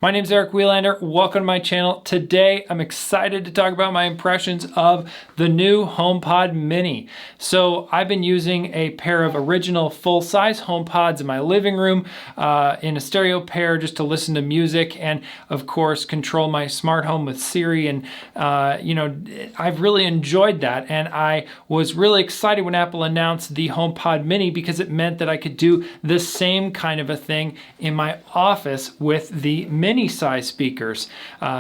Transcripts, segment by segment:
My name's Eric Welander. Welcome to my channel. Today, I'm excited to talk about my impressions of the new HomePod Mini. So I've been using a pair of original full-size HomePods in my living room in a stereo pair just to listen to music and, of course, control my smart home with Siri. And, I've really enjoyed that. And I was really excited when Apple announced the HomePod Mini because it meant that I could do the same kind of a thing in my office with the Mini size speakers.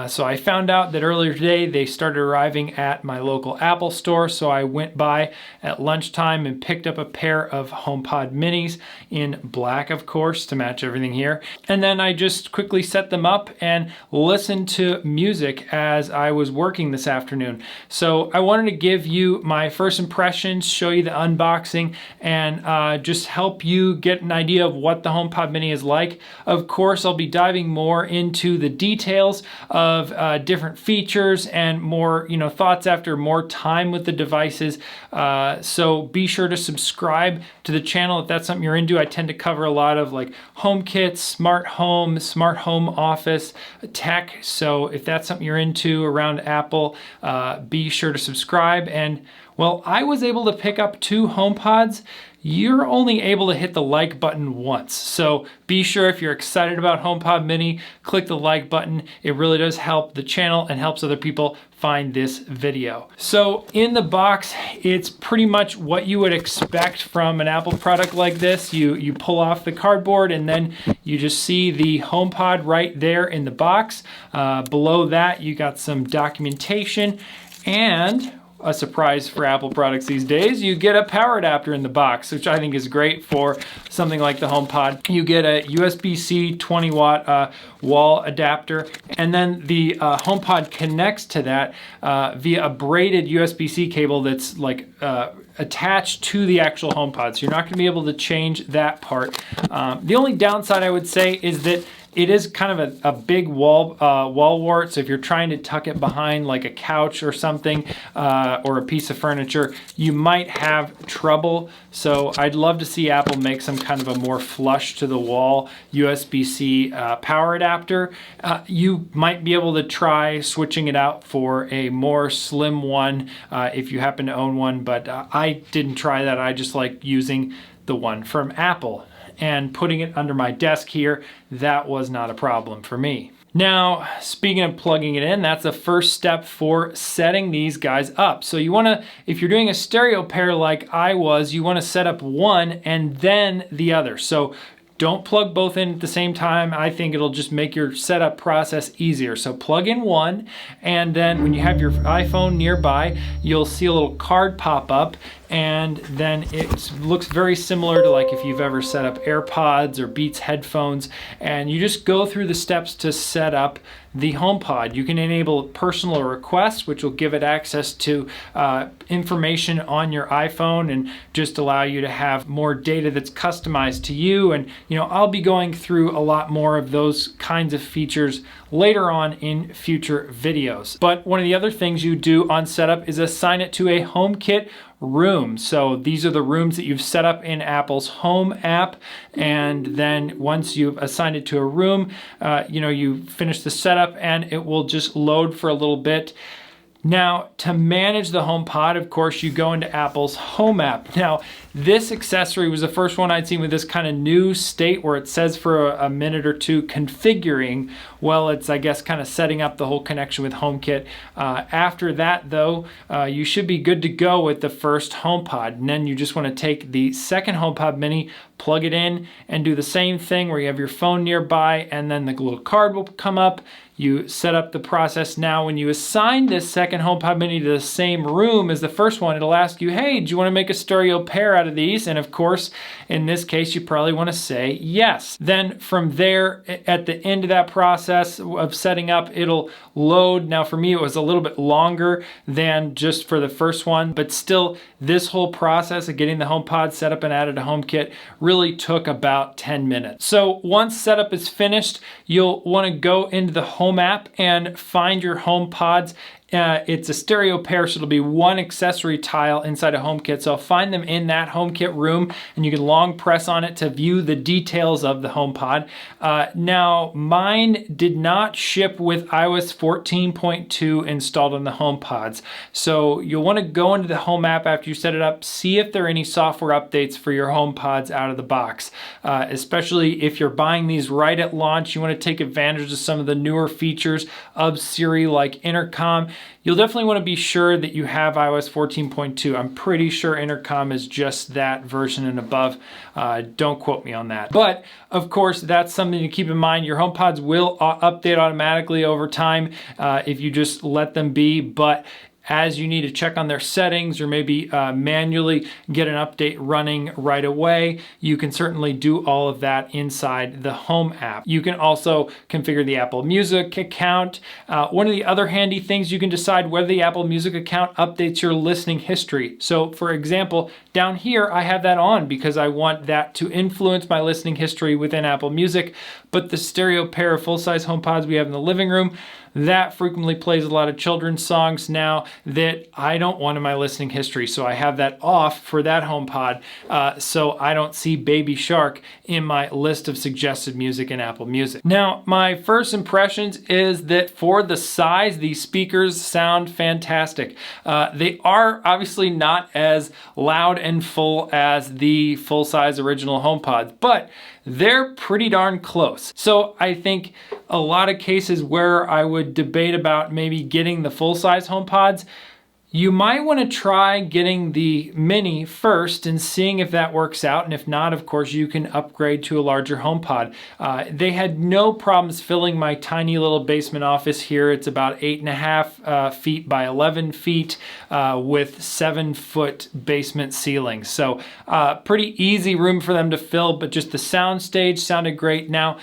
So I found out that earlier today they started arriving at my local Apple store. So I went by at lunchtime and picked up a pair of HomePod Minis in black, of course, to match everything here. And then I just quickly set them up and listened to music as I was working this afternoon. So I wanted to give you my first impressions, show you the unboxing, and just help you get an idea of what the HomePod Mini is like. Of course, I'll be diving more into the details of different features and more, thoughts after more time with the devices. So be sure to subscribe to the channel if that's something you're into. I tend to cover a lot of like HomeKit, smart home office tech. So if that's something you're into around Apple, be sure to subscribe. And well, I was able to pick up 2 HomePods. You're only able to hit the like button once. So be sure if you're excited about HomePod Mini, click the like button. It really does help the channel and helps other people find this video. So in the box, it's pretty much what you would expect from an Apple product like this. You pull off the cardboard and then you just see the HomePod right there in the box. Below that, you got some documentation and a surprise for Apple products these days, you get a power adapter in the box, which I think is great for something like the HomePod. You get a USB-C 20 watt wall adapter, and then the HomePod connects to that via a braided USB-C cable that's like attached to the actual HomePod. So you're not going to be able to change that part. The only downside I would say is that it is kind of a big wall wart, so if you're trying to tuck it behind like a couch or something, or a piece of furniture, you might have trouble. So I'd love to see Apple make some kind of a more flush to the wall USB-C power adapter. You might be able to try switching it out for a more slim one if you happen to own one, but I didn't try that. I just like using the one from Apple. And putting it under my desk here, that was not a problem for me. Now, speaking of plugging it in, that's the first step for setting these guys up. So you wanna, if you're doing a stereo pair like I was, you wanna set up one and then the other. So don't plug both in at the same time. I think it'll just make your setup process easier. So plug in one, and then when you have your iPhone nearby, you'll see a little card pop up, and then it looks very similar to like if you've ever set up AirPods or Beats headphones, and you just go through the steps to set up the HomePod. You can enable personal requests, which will give it access to information on your iPhone and just allow you to have more data that's customized to you. And I'll be going through a lot more of those kinds of features later on in future videos. But one of the other things you do on setup is assign it to a HomeKit room. So these are the rooms that you've set up in Apple's Home app, and then once you've assigned it to a room, you finish the setup and it will just load for a little bit. Now, to manage the HomePod, of course, you go into Apple's Home app. Now, this accessory was the first one I'd seen with this kind of new state where it says for a minute or two configuring. Well, it's, I guess, kind of setting up the whole connection with HomeKit. After that, though, you should be good to go with the first HomePod. And then you just want to take the second HomePod Mini, plug it in, and do the same thing where you have your phone nearby, and then the little card will come up. You set up the process. Now, when you assign this second HomePod Mini to the same room as the first one, it'll ask you, hey, do you want to make a stereo pair out of these? And of course, in this case, you probably want to say yes. Then from there, at the end of that process of setting up, it'll load. Now, for me, it was a little bit longer than just for the first one, but still, this whole process of getting the HomePod set up and added to HomeKit really took about 10 minutes. So once setup is finished, you'll want to go into the Home app and find your HomePods It's a stereo pair, so it'll be one accessory tile inside a HomeKit. So I'll find them in that HomeKit room, and you can long press on it to view the details of the HomePod. Now, mine did not ship with iOS 14.2 installed on the HomePods. So you'll want to go into the Home app after you set it up, see if there are any software updates for your HomePods out of the box. Especially if you're buying these right at launch, you want to take advantage of some of the newer features of Siri like intercom. You'll definitely want to be sure that you have iOS 14.2. I'm pretty sure intercom is just that version and above. Don't quote me on that. But of course, that's something to keep in mind. Your HomePods will update automatically over time if you just let them be. But as you need to check on their settings or maybe manually get an update running right away, you can certainly do all of that inside the Home app. You can also configure the Apple Music account. One of the other handy things, you can decide whether the Apple Music account updates your listening history. So for example, down here, I have that on because I want that to influence my listening history within Apple Music. But the stereo pair of full-size HomePods we have in the living room, that frequently plays a lot of children's songs now that I don't want in my listening history. So I have that off for that HomePod so I don't see Baby Shark in my list of suggested music in Apple Music. Now, my first impressions is that for the size, these speakers sound fantastic. They are obviously not as loud and full as the full-size original HomePods, but they're pretty darn close. So I think a lot of cases where I would debate about maybe getting the full-size HomePods, you might want to try getting the Mini first and seeing if that works out. And if not, of course, you can upgrade to a larger HomePod. They had no problems filling my tiny little basement office here. It's about 8.5 feet by 11 feet with 7-foot basement ceilings. So pretty easy room for them to fill, but just the sound stage sounded great. Now,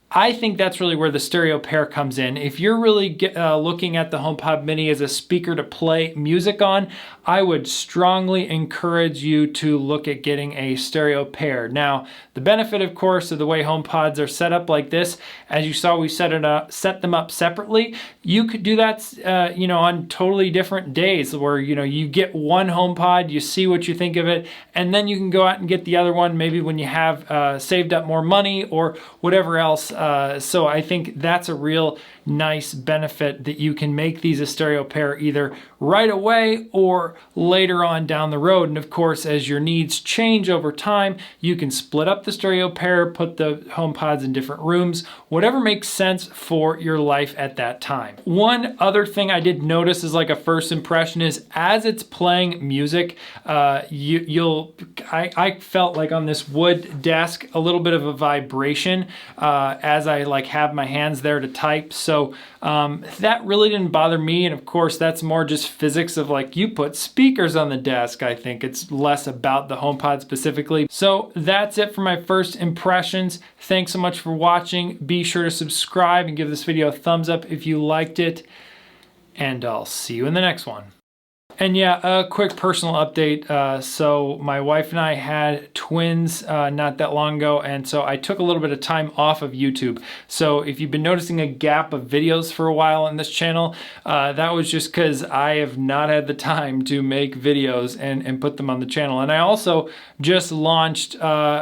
I think that's really where the stereo pair comes in. If you're really looking at the HomePod Mini as a speaker to play music on, I would strongly encourage you to look at getting a stereo pair. Now, the benefit, of course, of the way HomePods are set up like this, as you saw, we set them up separately. You could do that, on totally different days where, you get one HomePod, you see what you think of it, and then you can go out and get the other one maybe when you have saved up more money or whatever else. So I think that's a real nice benefit that you can make these a stereo pair either right away or later on down the road. And of course, as your needs change over time, you can split up the stereo pair, put the HomePods in different rooms, whatever makes sense for your life at that time. One other thing I did notice as like a first impression is as it's playing music, I felt like on this wood desk a little bit of a vibration as I have my hands there to type. So that really didn't bother me. And of course, that's more just physics of you put speakers on the desk. I think it's less about the HomePod specifically. So that's it for my first impressions. Thanks so much for watching. Be sure to subscribe and give this video a thumbs up if you liked it. And I'll see you in the next one. And yeah, a quick personal update. So my wife and I had twins not that long ago, and so I took a little bit of time off of YouTube. So if you've been noticing a gap of videos for a while on this channel, that was just because I have not had the time to make videos and put them on the channel. And I also just launched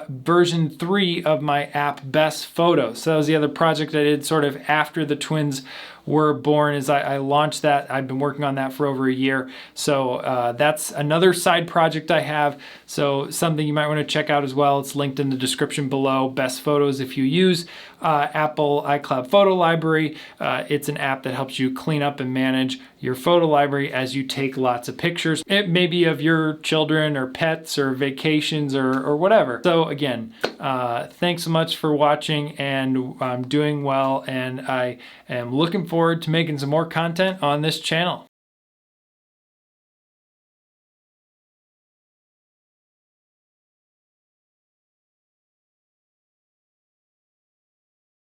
version 3 of my app Best Photos. So that was the other project I did sort of after the twins were born. As I launched that. I've been working on that for over a year. So that's another side project I have. So something you might want to check out as well. It's linked in the description below. Best Photos if you use Apple iCloud Photo Library. It's an app that helps you clean up and manage your photo library as you take lots of pictures. It may be of your children or pets or vacations or whatever. So again, thanks so much for watching, and I'm doing well, and I am looking forward to making some more content on this channel.